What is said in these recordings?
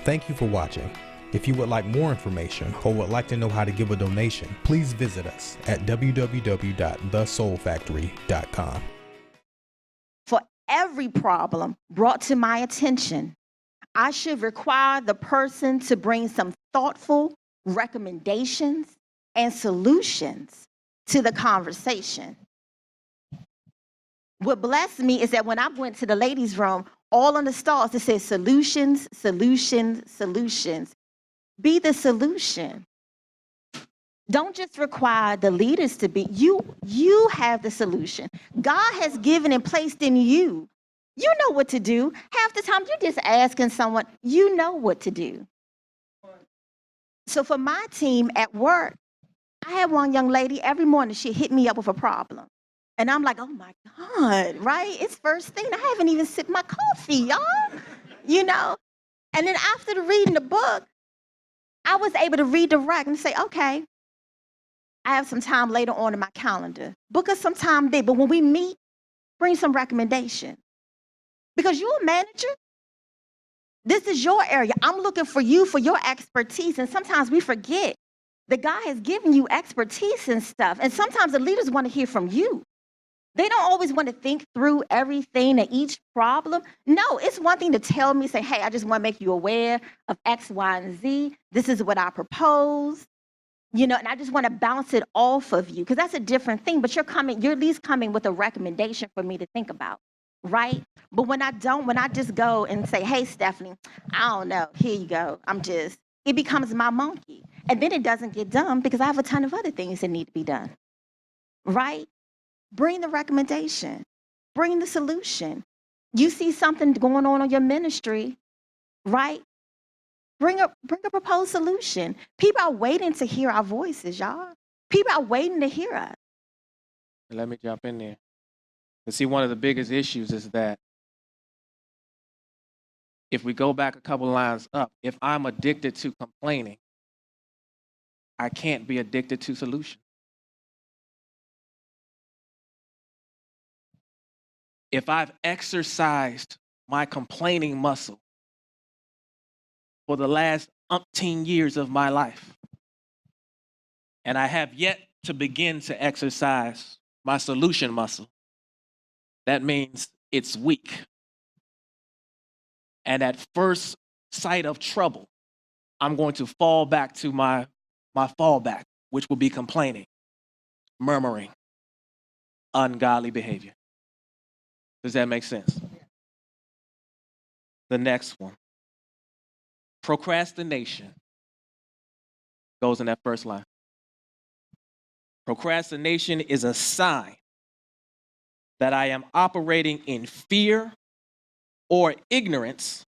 Thank you for watching. If you would like more information or would like to know how to give a donation, please visit us at www.thesoulfactory.com. For every problem brought to my attention, I should require the person to bring some thoughtful recommendations and solutions to the conversation. What blessed me is that when I went to the ladies' room, all on the stalls it says solutions, solutions, solutions. Be the solution. Don't just require the leaders to be. You have the solution. God has given and placed in you. You know what to do. Half the time you're just asking someone, you know what to do. So for my team at work, I had one young lady every morning, she'd hit me up with a problem. And I'm like, oh my God, right? It's first thing. I haven't even sipped my coffee, y'all. You know? And then after reading the book, I was able to redirect and say, okay, I have some time later on in my calendar. Book us some time there. But when we meet, bring some recommendation. Because you're a manager. This is your area. I'm looking for you for your expertise. And sometimes we forget that God has given you expertise and stuff. And sometimes the leaders want to hear from you. They don't always want to think through everything and each problem. No, it's one thing to tell me, say, hey, I just want to make you aware of X, Y, and Z. This is what I propose. You know, and I just want to bounce it off of you because that's a different thing. But you're at least coming with a recommendation for me to think about, right? But when I just go and say, hey, Stephanie, I don't know, here you go. It becomes my monkey. And then it doesn't get done because I have a ton of other things that need to be done, right? Bring the recommendation. Bring the solution. You see something going on your ministry, right? Bring a proposed solution. People are waiting to hear our voices, y'all. People are waiting to hear us. Let me jump in there. And see, one of the biggest issues is that if we go back a couple lines up, if I'm addicted to complaining, I can't be addicted to solution. If I've exercised my complaining muscle for the last umpteen years of my life, and I have yet to begin to exercise my solution muscle, that means it's weak. And at first sight of trouble, I'm going to fall back to my fallback, which will be complaining, murmuring, ungodly behavior. Does that make sense? The next one. Procrastination goes in that first line. Procrastination is a sign that I am operating in fear or ignorance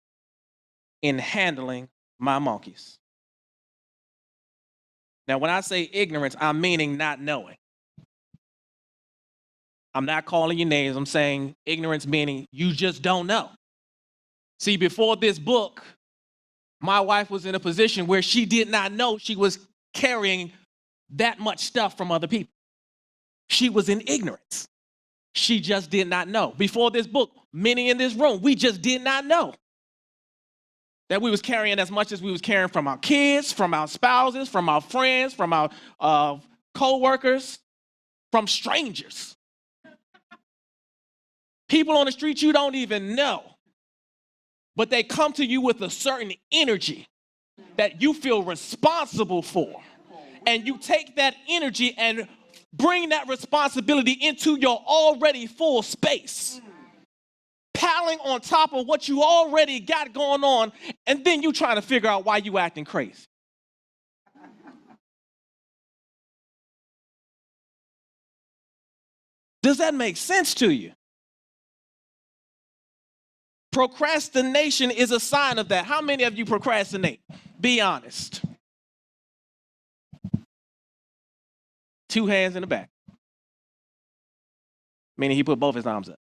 in handling my monkeys. Now, when I say ignorance, I'm meaning not knowing. I'm not calling you names. I'm saying ignorance meaning you just don't know. See, before this book, my wife was in a position where she did not know she was carrying that much stuff from other people. She was in ignorance. She just did not know. Before this book, many in this room, we just did not know that we was carrying as much as we was carrying from our kids, from our spouses, from our friends, from our co-workers, from strangers. People on the street you don't even know, but they come to you with a certain energy that you feel responsible for. And you take that energy and bring that responsibility into your already full space, piling on top of what you already got going on, and then you trying to figure out why you acting crazy. Does that make sense to you? Procrastination is a sign of that. How many of you procrastinate? Be honest. 2 hands in the back. Meaning he put both his arms up.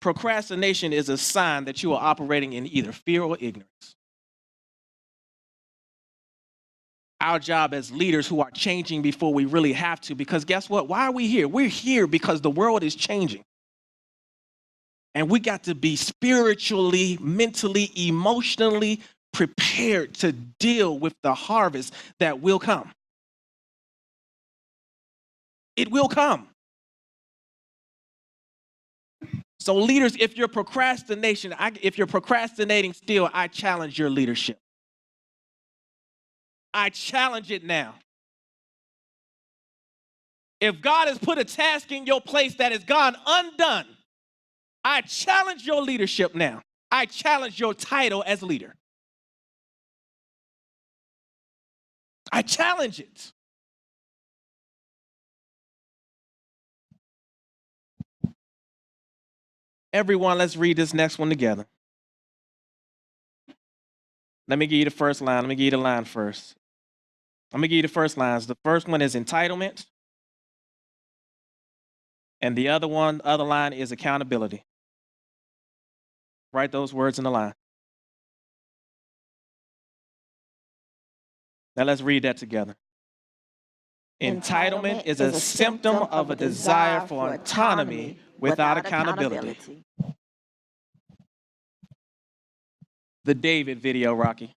Procrastination is a sign that you are operating in either fear or ignorance. Our job as leaders who are changing before we really have to, because guess what? Why are we here? We're here because the world is changing. And we got to be spiritually, mentally, emotionally prepared to deal with the harvest that will come. It will come. So leaders, if you're procrastinating still, I challenge your leadership. I challenge it now. If God has put a task in your place that has gone undone, I challenge your leadership now. I challenge your title as leader. I challenge it. Everyone, let's read this next one together. Let me give you the first line. Let me give you the line first. Let me give you the first lines. The first one is entitlement. And the other line is accountability. Write those words in the line. Now let's read that together. Entitlement is a symptom of a desire for autonomy without accountability. The David video, Rocky.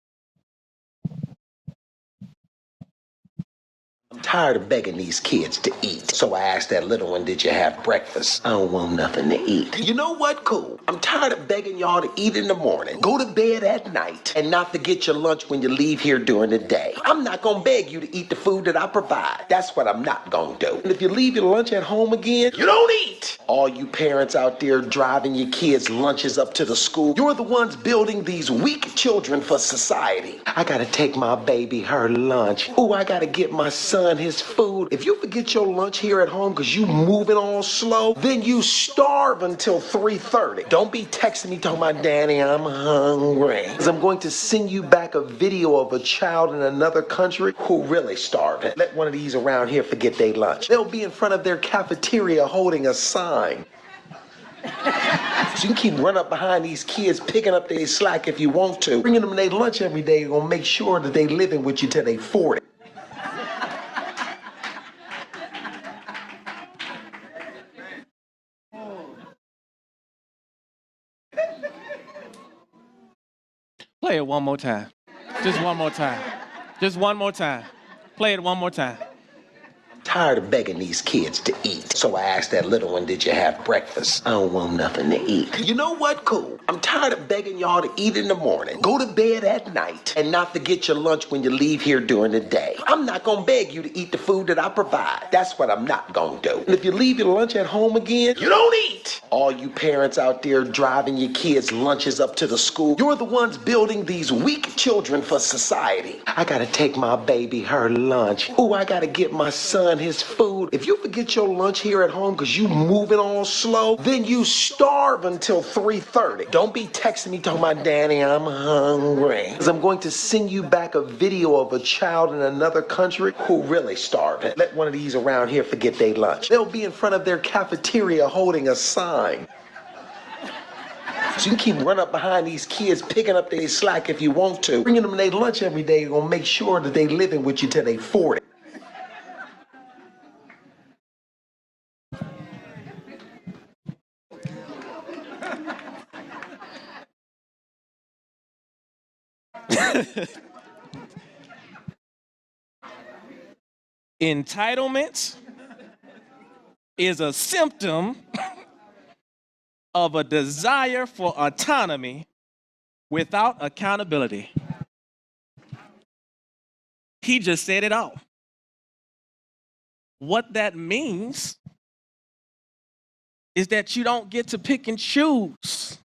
I'm tired of begging these kids to eat. So I asked that little one, did you have breakfast? I don't want nothing to eat. You know what? Cool. I'm tired of begging y'all to eat in the morning, go to bed at night, and not forget your lunch when you leave here during the day. I'm not gonna beg you to eat the food that I provide. That's what I'm not gonna do. And if you leave your lunch at home again, you don't eat. All you parents out there driving your kids' lunches up to the school, you're the ones building these weak children for society. I gotta take my baby her lunch. Ooh, I gotta get my son his food. If you forget your lunch here at home because you moving all slow, then you starve until 3:30. Don't be texting me talking about, Daddy, I'm hungry. Because I'm going to send you back a video of a child in another country who really starving. Let one of these around here forget their lunch. They'll be in front of their cafeteria holding a sign. So you can keep running up behind these kids, picking up their slack if you want to. Bringing them their lunch every day, you're going to make sure that they living with you till they 40. Play it one more time. Just one more time. Just one more time. Play it one more time. Tired of begging these kids to eat. So I asked that little one, did you have breakfast? I don't want nothing to eat. You know what? Cool. I'm tired of begging y'all to eat in the morning, go to bed at night, and not forget your lunch when you leave here during the day. I'm not gonna beg you to eat the food that I provide. That's what I'm not gonna do. And if you leave your lunch at home again, you don't eat. All you parents out there driving your kids' lunches up to the school, you're the ones building these weak children for society. I gotta take my baby her lunch. Ooh, I gotta get my son his food. If you forget your lunch here at home because you moving all slow, then you starve until 3:30. Don't be texting me talking about, Daddy, I'm hungry. Because I'm going to send you back a video of a child in another country who really starving. Let one of these around here forget their lunch. They'll be in front of their cafeteria holding a sign. So you can keep running up behind these kids, picking up their slack if you want to. Bringing them their lunch every day, you're going to make sure that they living with you till they 40. Entitlement is a symptom of a desire for autonomy without accountability. He just said it all. What that means is that you don't get to pick and choose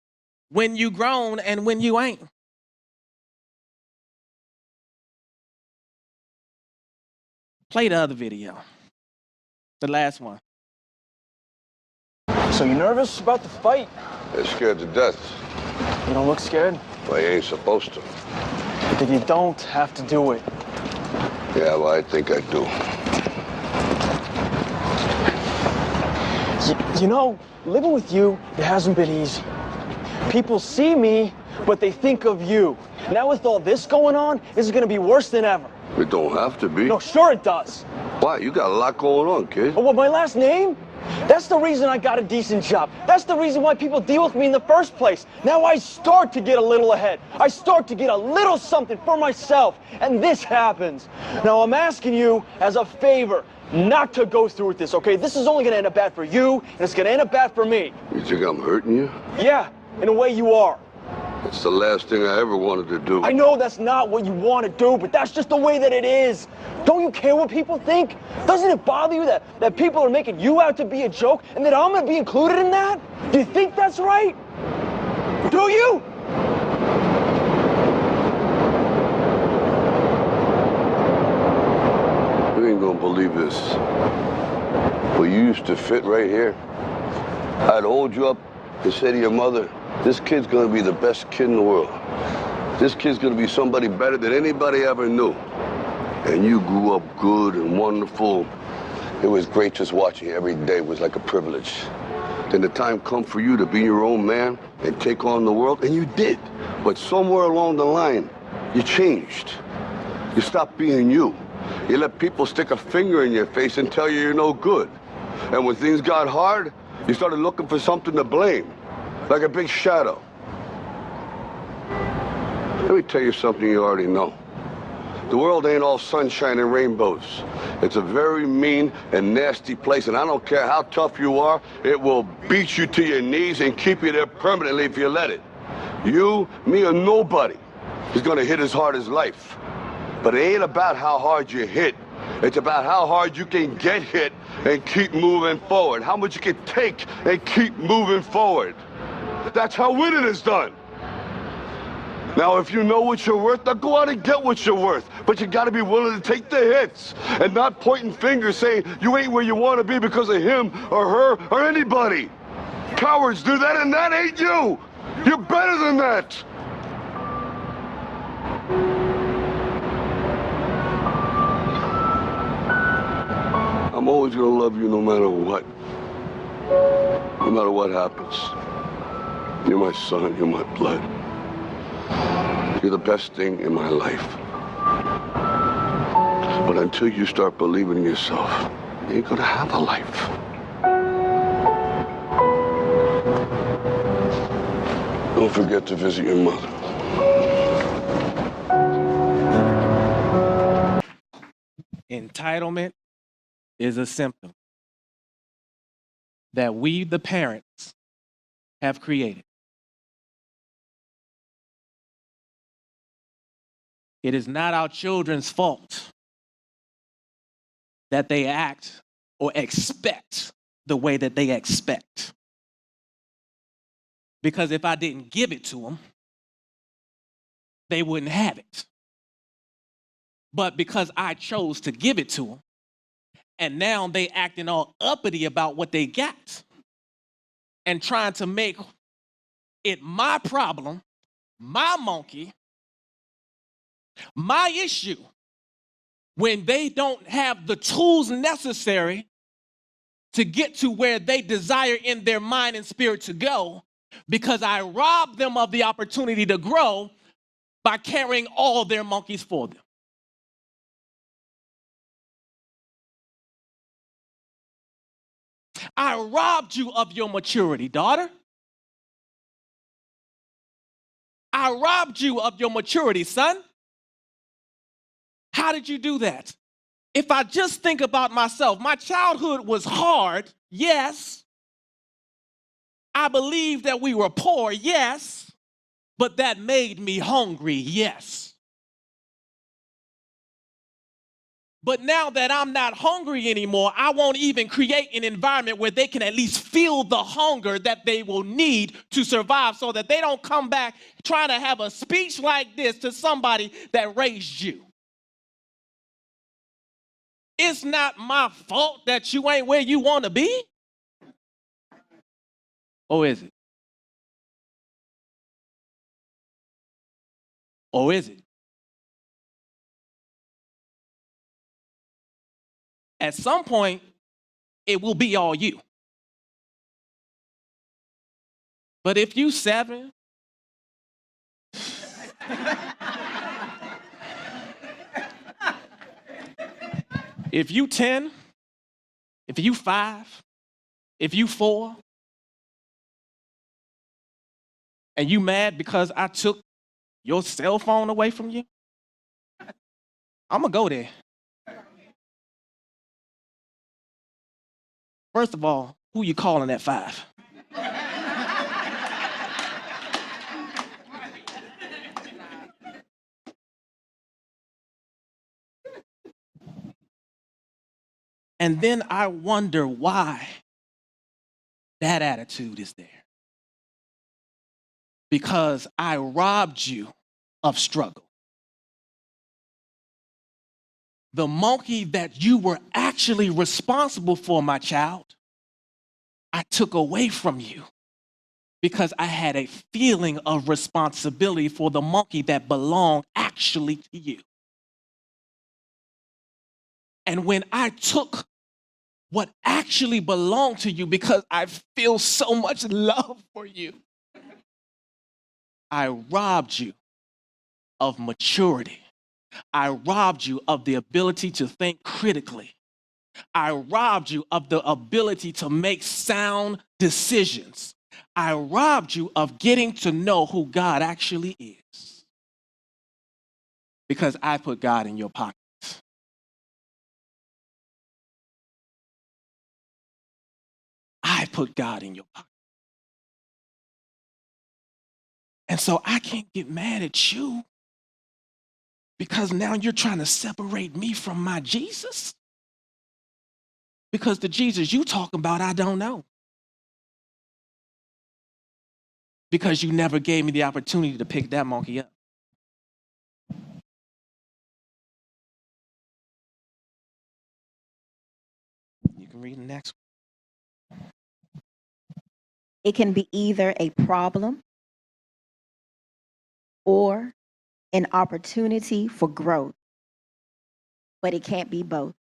when you grown and when you ain't. Play the other video. The last one. So you nervous about the fight? They're scared to death. You don't look scared? Well, you ain't supposed to. Then you don't have to do it. Yeah, well, I think I do. You know, living with you, it hasn't been easy. People see me, but they think of you. Now with all this going on, this is gonna be worse than ever. It don't have to be. No, sure it does. Why? You got a lot going on, kid. Oh, what, my last name? That's the reason I got a decent job. That's the reason why people deal with me in the first place. Now I start to get a little ahead. I start to get a little something for myself. And this happens. Now I'm asking you as a favor not to go through with this, okay? This is only gonna end up bad for you, and it's gonna end up bad for me. You think I'm hurting you? Yeah, in a way you are. It's the last thing I ever wanted to do. I know that's not what you want to do, but that's just the way that it is. Don't you care what people think? Doesn't it bother you that people are making you out to be a joke and that I'm gonna be included in that? Do you think that's right? Do you? You ain't gonna believe this. But you used to fit right here. I'd hold you up and say to your mother, this kid's gonna be the best kid in the world. This kid's gonna be somebody better than anybody ever knew. And you grew up good and wonderful. It was great just watching you every day. It was like a privilege. Then the time come for you to be your own man and take on the world, and you did. But somewhere along the line, you changed. You stopped being you. You let people stick a finger in your face and tell you you're no good. And when things got hard, you started looking for something to blame, like a big shadow. Let me tell you something you already know. The world ain't all sunshine and rainbows. It's a very mean and nasty place, and I don't care how tough you are, it will beat you to your knees and keep you there permanently if you let it. You, me, or nobody is gonna hit as hard as life. But it ain't about how hard you hit. It's about how hard you can get hit and keep moving forward. How much you can take and keep moving forward. That's how winning is done. Now, if you know what you're worth, now go out and get what you're worth. But you gotta be willing to take the hits and not pointing fingers saying you ain't where you wanna be because of him or her or anybody. Cowards do that, and that ain't you. You're better than that. I'm always gonna love you no matter what. No matter what happens. You're my son, you're my blood. You're the best thing in my life. But until you start believing in yourself, you ain't gonna have a life. Don't forget to visit your mother. Entitlement is a symptom that we, the parents, have created. It is not our children's fault that they act or expect the way that they expect. Because if I didn't give it to them, they wouldn't have it. But because I chose to give it to them, and now they acting all uppity about what they got and trying to make it my problem, my monkey, my issue, when they don't have the tools necessary to get to where they desire in their mind and spirit to go, because I robbed them of the opportunity to grow by carrying all their monkeys for them. I robbed you of your maturity, daughter. I robbed you of your maturity, son. How did you do that? If I just think about myself, my childhood was hard, yes. I believe that we were poor, yes. But that made me hungry, yes. But now that I'm not hungry anymore, I won't even create an environment where they can at least feel the hunger that they will need to survive, so that they don't come back trying to have a speech like this to somebody that raised you. It's not my fault that you ain't where you want to be. Or is it? Or is it? At some point, it will be all you. But if you 7, if you 10, if you 5, If you 4 and you mad because I took your cell phone away from you, I'm gonna go there. First of all, who you calling at 5? And then I wonder why that attitude is there. Because I robbed you of struggle. The monkey that you were actually responsible for, my child, I took away from you because I had a feeling of responsibility for the monkey that belonged actually to you. And when I took what actually belonged to you because I feel so much love for you, I robbed you of maturity. I robbed you of the ability to think critically. I robbed you of the ability to make sound decisions. I robbed you of getting to know who God actually is because I put God in your pocket. I put God in your pocket. And so I can't get mad at you because now you're trying to separate me from my Jesus. Because the Jesus you talking about, I don't know. Because you never gave me the opportunity to pick that monkey up. You can read the next one. It can be either a problem or an opportunity for growth, but it can't be both.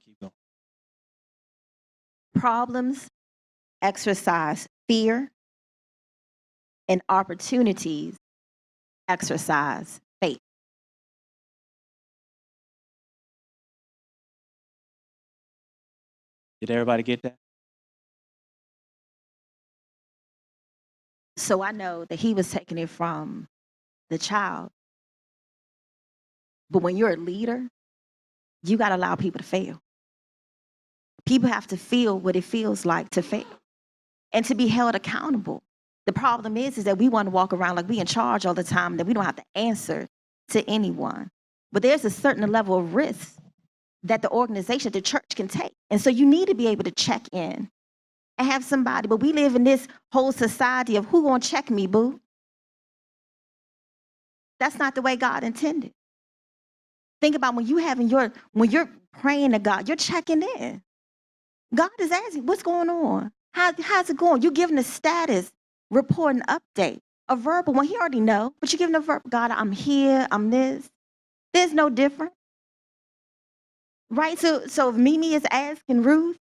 Keep going. Problems exercise fear, and opportunities exercise faith. Did everybody get that? So I know that he was taking it from the child. But when you're a leader, you got to allow people to fail. People have to feel what it feels like to fail and to be held accountable. The problem is that we want to walk around like we in charge all the time, that we don't have to answer to anyone. But there's a certain level of risk that the organization, the church can take. And so you need to be able to check in and have somebody. But we live in this whole society of who gonna check me, boo? That's not the way God intended. Think about when you're praying to God, you're checking in. God is asking, what's going on? How's it going? You're giving a status report, an update, a verbal one. He already know, but you're giving a verbal, God, I'm here, I'm this. There's no different. Right? So if Mimi is asking Ruth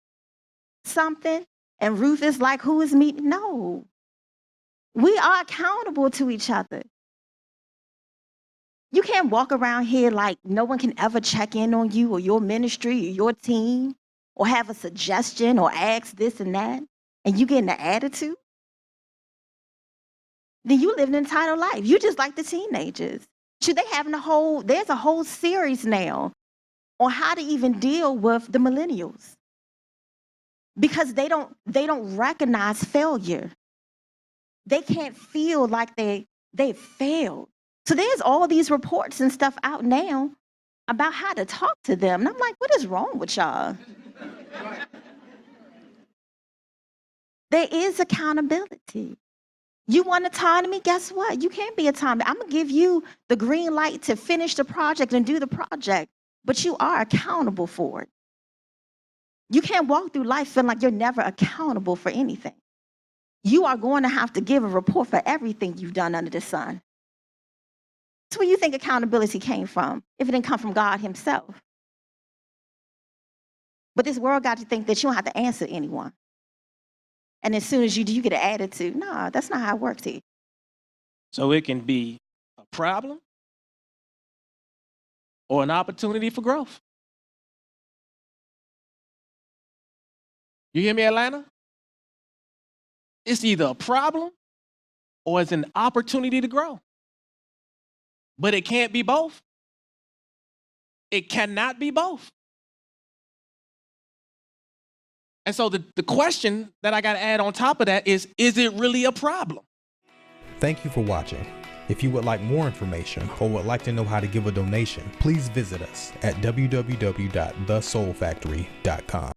something, and Ruth is like, who is me? No. We are accountable to each other. You can't walk around here like no one can ever check in on you or your ministry or your team or have a suggestion or ask this and that, and you get an attitude. Then you live an entitled life. You just like the teenagers. Should they having there's a whole series now on how to even deal with the millennials. Because they don't recognize failure. They can't feel like they failed. So there's all these reports and stuff out now about how to talk to them. And I'm like, what is wrong with y'all? There is accountability. You want autonomy? Guess what? You can't be autonomous. I'm going to give you the green light to finish the project and do the project, but you are accountable for it. You can't walk through life feeling like you're never accountable for anything. You are going to have to give a report for everything you've done under the sun. That's where you think accountability came from, if it didn't come from God himself. But this world got you to think that you don't have to answer anyone. And as soon as you do, you get an attitude. No, that's not how it works here. So it can be a problem or an opportunity for growth. You hear me, Atlanta? It's either a problem or it's an opportunity to grow. But it can't be both. It cannot be both. And so the question that I got to add on top of that is it really a problem? Thank you for watching. If you would like more information or would like to know how to give a donation, please visit us at www.thesoulfactory.com.